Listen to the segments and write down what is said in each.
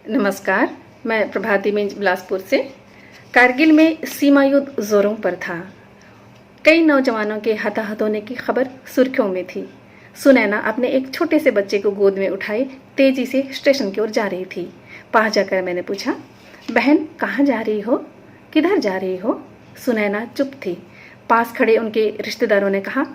नमस्कार, मैं प्रभाती मिंज बिलासपुर से। कारगिल में सीमा युद्ध जोरों पर था। कई नौजवानों के हताहत होने की खबर सुर्खियों में थी। सुनैना अपने एक छोटे से बच्चे को गोद में उठाए तेजी से स्टेशन की ओर जा रही थी। पास जाकर मैंने पूछा, बहन कहाँ जा रही हो, किधर जा रही हो? सुनैना चुप थी। पास खड़े उनके रिश्तेदारों ने कहा,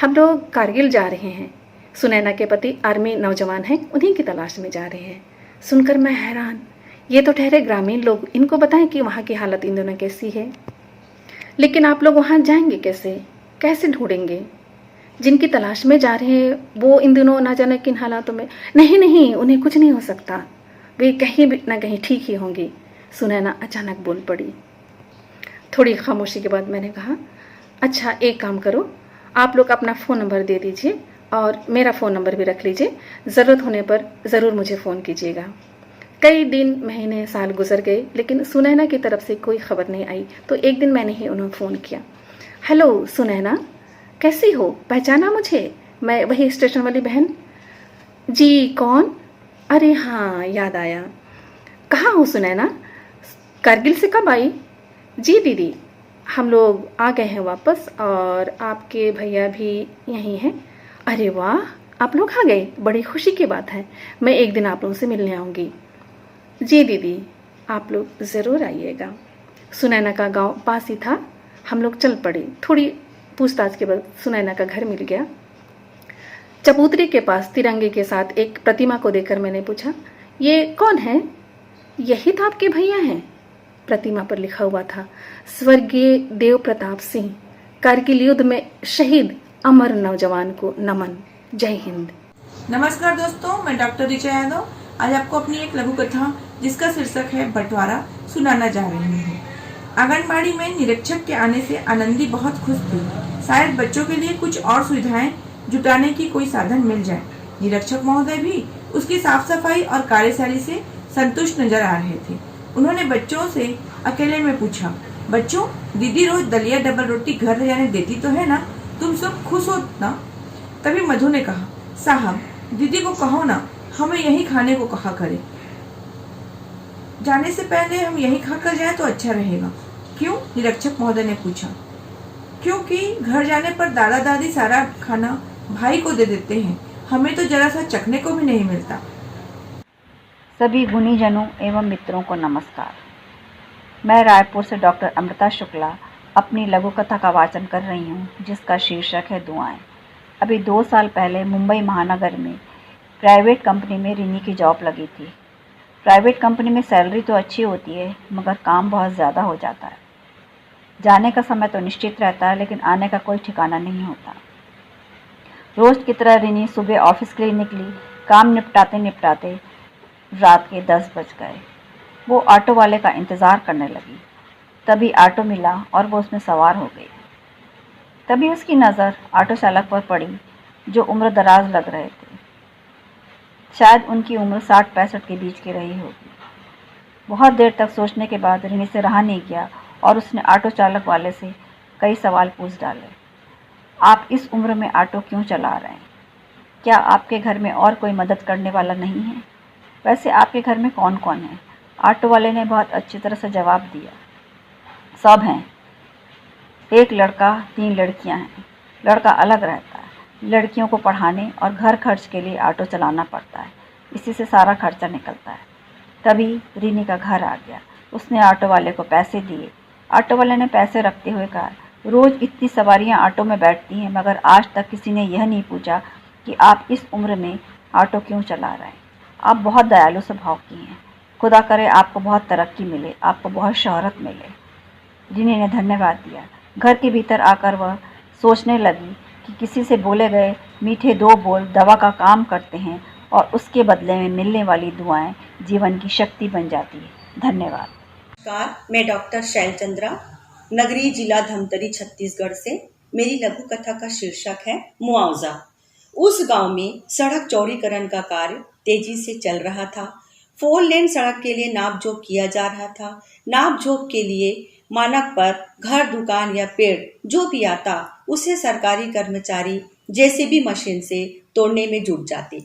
हम लोग कारगिल जा रहे हैं। सुनैना के पति आर्मी नौजवान हैं, उन्हीं की तलाश में जा रहे हैं। सुनकर मैं हैरान, ये तो ठहरे ग्रामीण लोग, इनको बताएं कि वहाँ की हालत इन दिनों कैसी है। लेकिन आप लोग वहाँ जाएंगे कैसे, कैसे ढूंढेंगे? जिनकी तलाश में जा रहे हैं वो इन दिनों ना जाने किन हालातों में। नहीं नहीं, उन्हें कुछ नहीं हो सकता, वे कहीं भी ना कहीं ठीक ही होंगी। सुनैना अचानक बोल पड़ी। थोड़ी खामोशी के बाद मैंने कहा, अच्छा एक काम करो, आप लोग अपना फ़ोन नंबर दे दीजिए और मेरा फ़ोन नंबर भी रख लीजिए। ज़रूरत होने पर ज़रूर मुझे फ़ोन कीजिएगा। कई दिन, महीने, साल गुजर गए, लेकिन सुनैना की तरफ से कोई खबर नहीं आई। तो एक दिन मैंने ही उन्हें फ़ोन किया। हेलो सुनैना, कैसी हो, पहचाना मुझे? मैं वही स्टेशन वाली बहन। जी कौन? अरे हाँ, याद आया। कहाँ हो सुनैना, कारगिल से कब आई? जी दीदी, हम लोग आ गए हैं वापस और आपके भैया भी यहीं हैं। अरे वाह, आप लोग आ गए, बड़ी खुशी की बात है। मैं एक दिन आप लोगों से मिलने आऊँगी। जी दीदी, आप लोग ज़रूर आइएगा। सुनैना का गांव पास ही था। हम लोग चल पड़े। थोड़ी पूछताछ के बाद सुनैना का घर मिल गया। चबूतरे के पास तिरंगे के साथ एक प्रतिमा को देखकर मैंने पूछा, ये कौन है? यही तो आपके भैया हैं। प्रतिमा पर लिखा हुआ था, स्वर्गीय देव प्रताप सिंह, कारगिल युद्ध में शहीद अमर नौजवान को नमन। जय हिंद। नमस्कार दोस्तों, मैं डॉक्टर ऋचा यादव आज आपको अपनी एक लघु कथा जिसका शीर्षक है बंटवारा सुनाना जा रही हूँ। आंगनबाड़ी में निरीक्षक के आने से आनंदी बहुत खुश थी। शायद बच्चों के लिए कुछ और सुविधाएं जुटाने की कोई साधन मिल जाए। निरीक्षक महोदय भी उसकी साफ सफाई और कार्यशैली से संतुष्ट नजर आ रहे थे। उन्होंने बच्चों से अकेले में पूछा, बच्चों दीदी रोज दलिया डबल रोटी घर ले जाने देती तो है ना? तुम सब खुश हो ना? तभी मधु ने कहा, साहब दीदी को कहो ना, हमें यही खाने को कहा करे। जाने से पहले हम यही खाकर जाएं तो अच्छा रहेगा। क्यों? निरीक्षक महोदय ने पूछा। क्योंकि घर जाने पर दादा दादी सारा खाना भाई को दे देते हैं, हमें तो जरा सा चखने को भी नहीं मिलता। सभी गुणीजनों एवं मित्रों को नमस्कार। मैं रायपुर से डॉक्टर अमृता शुक्ला अपनी लघु कथा का वाचन कर रही हूँ, जिसका शीर्षक है दुआएं। अभी 2 साल पहले मुंबई महानगर में प्राइवेट कंपनी में रिनी की जॉब लगी थी। प्राइवेट कंपनी में सैलरी तो अच्छी होती है, मगर काम बहुत ज़्यादा हो जाता है। जाने का समय तो निश्चित रहता है, लेकिन आने का कोई ठिकाना नहीं होता। रोज़ की तरह रिनी सुबह ऑफिस के लिए निकली। काम निपटाते निपटाते रात के 10 बज गए। वो ऑटो वाले का इंतज़ार करने लगी। तभी ऑटो मिला और वो उसमें सवार हो गई। तभी उसकी नज़र ऑटो चालक पर पड़ी, जो उम्र दराज लग रहे थे। शायद उनकी उम्र 60-65 के बीच की रही होगी। बहुत देर तक सोचने के बाद रिनी से रहा नहीं गया और उसने ऑटो चालक वाले से कई सवाल पूछ डाले। आप इस उम्र में ऑटो क्यों चला रहे हैं? क्या आपके घर में और कोई मदद करने वाला नहीं है? वैसे आपके घर में कौन कौन है? ऑटो वाले ने बहुत अच्छी तरह से जवाब दिया, सब हैं। एक लड़का, 3 लड़कियां हैं। लड़का अलग रहता है। लड़कियों को पढ़ाने और घर खर्च के लिए ऑटो चलाना पड़ता है, इसी से सारा खर्चा निकलता है। तभी रिनी का घर आ गया। उसने ऑटो वाले को पैसे दिए। ऑटो वाले ने पैसे रखते हुए कहा, रोज़ इतनी सवारियां ऑटो में बैठती हैं, मगर आज तक किसी ने यह नहीं पूछा कि आप इस उम्र में ऑटो क्यों चला रहे हैं। आप बहुत दयालु स्वभाव की हैं। खुदा करे आपको बहुत तरक्की मिले, आपको बहुत शोहरत मिले। रिनी ने धन्यवाद दिया। घर के भीतर आकर वह सोचने लगी कि किसी से बोले गए मीठे 2 बोल दवा का काम करते हैं और उसके बदले में मिलने वाली दुआएं जीवन की शक्ति बन जाती है। धन्यवाद। नमस्कार, मैं डॉक्टर शैलचंद्रा, नगरीय जिला धमतरी छत्तीसगढ़ से। मेरी लघु कथा का शीर्षक है मुआवजा। उस गांव में सड़क चौड़ीकरण का कार्य तेजी से चल रहा था। 4 लेन सड़क के लिए नापजोख किया जा रहा था। नापजोख के लिए मानक पर घर, दुकान या पेड़ जो भी आता, उसे सरकारी कर्मचारी जेसीबी मशीन से तोड़ने में जुट जाते।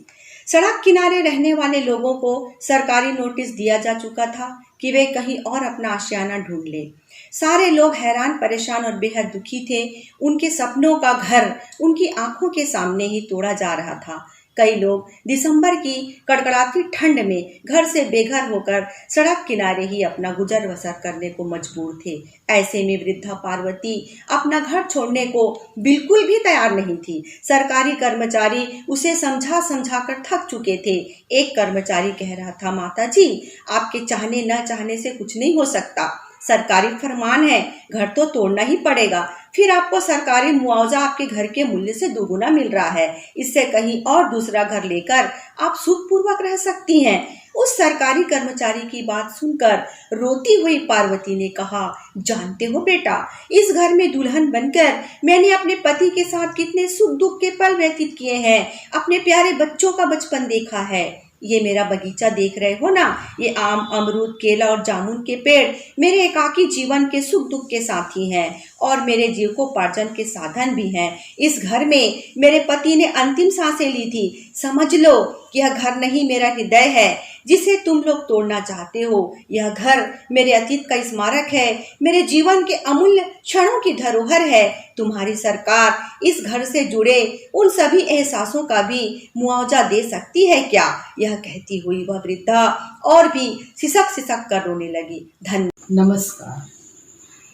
सड़क किनारे रहने वाले लोगों को सरकारी नोटिस दिया जा चुका था कि वे कहीं और अपना आशियाना ढूंढ ले। सारे लोग हैरान, परेशान और बेहद दुखी थे। उनके सपनों का घर उनकी आंखों के सामने ही तोड़ा जा रहा था। कई लोग दिसंबर की कड़कड़ाती ठंड में घर से बेघर होकर सड़क किनारे ही अपना गुजर बसर करने को मजबूर थे। ऐसे में वृद्धा पार्वती अपना घर छोड़ने को बिल्कुल भी तैयार नहीं थी। सरकारी कर्मचारी उसे समझा समझा कर थक चुके थे। एक कर्मचारी कह रहा था, माता जी, आपके चाहने न चाहने से कुछ नहीं हो सकता। सरकारी फरमान है, घर तो तोड़ना ही पड़ेगा। फिर आपको सरकारी मुआवजा आपके घर के मूल्य से दोगुना मिल रहा है। इससे कहीं और दूसरा घर लेकर आप सुखपूर्वक रह सकती हैं। उस सरकारी कर्मचारी की बात सुनकर रोती हुई पार्वती ने कहा, जानते हो बेटा, इस घर में दुल्हन बनकर मैंने अपने पति के साथ कितने सुख दुख के पल व्यतीत किए हैं। अपने प्यारे बच्चों का बचपन देखा है। ये मेरा बगीचा देख रहे हो ना, ये आम, अमरूद, केला और जामुन के पेड़ मेरे एकाकी जीवन के सुख दुख के साथी हैं और मेरे जीविकोपार्जन के साधन भी हैं। इस घर में मेरे पति ने अंतिम सांसें ली थी। समझ लो कि यह घर नहीं, मेरा हृदय है जिसे तुम लोग तोड़ना चाहते हो। यह घर मेरे अतीत का स्मारक है, मेरे जीवन के अमूल्य क्षणों की धरोहर है। तुम्हारी सरकार इस घर से जुड़े उन सभी एहसासों का भी मुआवजा दे सकती है क्या? यह कहती हुई वह वृद्धा और भी सिसक सिसक कर रोने लगी। धन्यवाद। नमस्कार,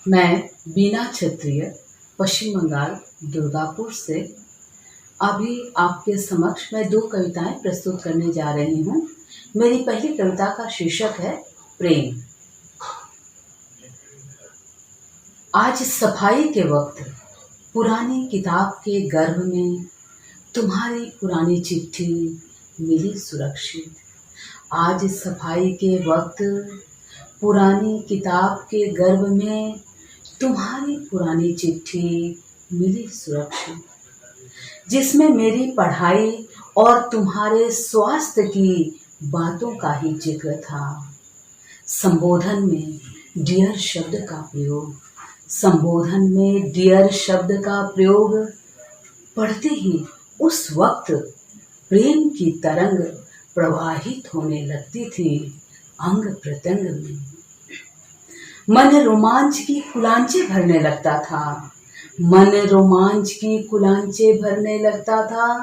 मैं बीना क्षत्रिय, पश्चिम बंगाल, दुर्गापुर से अभी आपके समक्ष मैं 2 कविताएं प्रस्तुत करने जा रही हूँ। मेरी पहली कविता का शीर्षक है प्रेम। आज सफाई के वक्त पुरानी किताब के गर्भ में तुम्हारी पुरानी चिट्ठी मिली सुरक्षित। आज सफाई के वक्त पुरानी किताब के गर्भ में तुम्हारी पुरानी चिट्ठी मिली सुरक्षित, जिसमें मेरी पढ़ाई और तुम्हारे स्वास्थ्य की बातों का ही जिक्र था। संबोधन में डियर शब्द का प्रयोग, संबोधन में डियर शब्द का प्रयोग पढ़ते ही उस वक्त प्रेम की तरंग प्रवाहित होने लगती थी अंग प्रत्यंग में। मन रोमांच की कुलांचे भरने लगता था, मन रोमांच की कुलांचे भरने लगता था।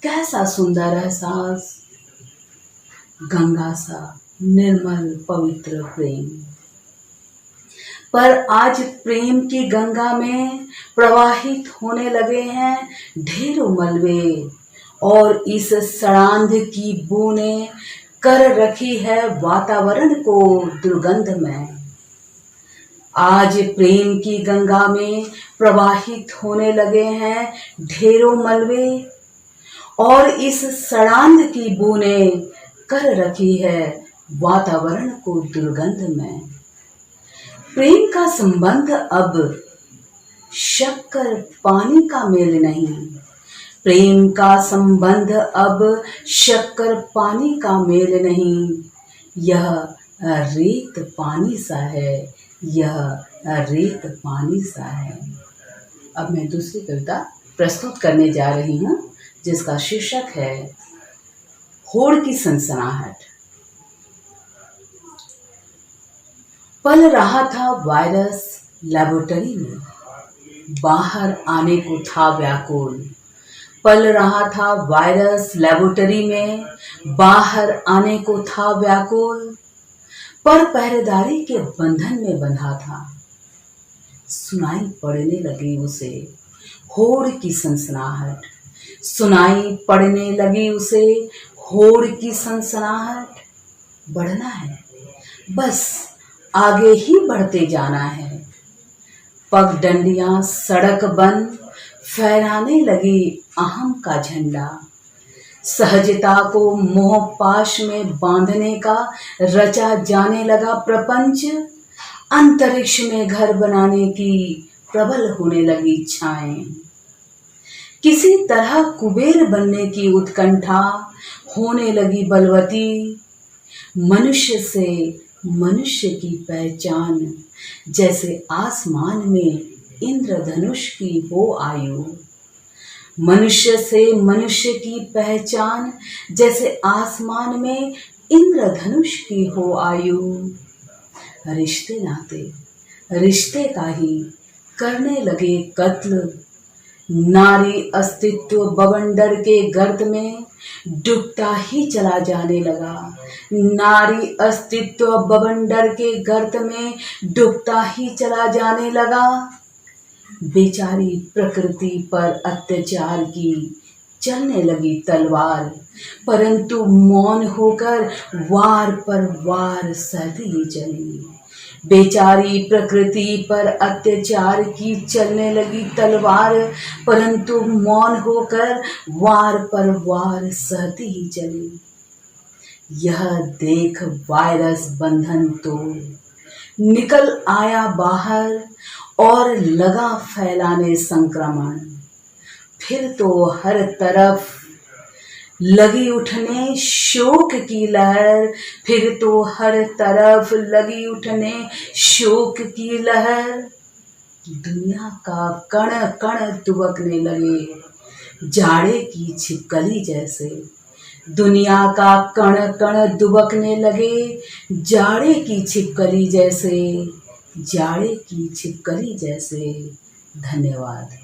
कैसा सुंदर एहसास, गंगा सा निर्मल पवित्र प्रेम। पर आज प्रेम की गंगा में प्रवाहित होने लगे हैं ढेरों मलबे और इस सड़ांध की बूंदें कर रखी है वातावरण को दुर्गंधमय। आज प्रेम की गंगा में प्रवाहित होने लगे हैं ढेरों मलबे और इस सड़ांध की बूंदें कर रखी है वातावरण को दुर्गंधमय। प्रेम का संबंध अब शक्कर पानी का मेल नहीं, प्रेम का संबंध अब शक्कर पानी का मेल नहीं। यह रेत पानी सा है, यह रेत पानी सा है। अब मैं दूसरी कविता प्रस्तुत करने जा रही हूँ जिसका शीर्षक है होड़ की सनसनाहट। पल रहा था वायरस लेबोरेटरी में, बाहर आने को था व्याकुल। पल रहा था वायरस लेबोरेटरी में, बाहर आने को था व्याकुल। पर पहरेदारी के बंधन में बंधा था, सुनाई पड़ने लगी उसे होड़ की सनसनाहट। सुनाई पड़ने लगी उसे होड़ की सनसनाहट। बढ़ना है, बस आगे ही बढ़ते जाना है। पगडंडियां सड़क बन फहराने लगी अहम का झंडा। सहजता को मोह पाश में बांधने का रचा जाने लगा प्रपंच। अंतरिक्ष में घर बनाने की प्रबल होने लगी इच्छाएं। किसी तरह कुबेर बनने की उत्कंठा होने लगी बलवती। मनुष्य से मनुष्य की पहचान जैसे आसमान में इंद्रधनुष की हो आयु। मनुष्य से मनुष्य की पहचान जैसे आसमान में इंद्रधनुष की हो आयु। रिश्ते नाते रिश्ते का ही करने लगे कत्ल। नारी अस्तित्व बवंडर के गर्त में डूबता ही चला जाने लगा। नारी अस्तित्व बवंडर के गर्त में डूबता ही चला जाने लगा। बेचारी प्रकृति पर अत्याचार की चलने लगी तलवार, परंतु मौन होकर वार पर वार सहती ही चली। बेचारी प्रकृति पर अत्याचार की चलने लगी तलवार, परंतु मौन होकर वार पर वार सहती ही चली। यह देख वायरस बंधन तोड़ निकल आया बाहर और लगा फैलाने संक्रमण। फिर तो हर तरफ लगी उठने शोक की लहर, फिर तो हर तरफ लगी उठने शोक की लहर। दुनिया का कण कण दुबकने लगे जाड़े की छिपकली जैसे। दुनिया का कण कण दुबकने लगे जाड़े की छिपकली जैसे, जाड़े की छिपकली जैसे। धन्यवाद।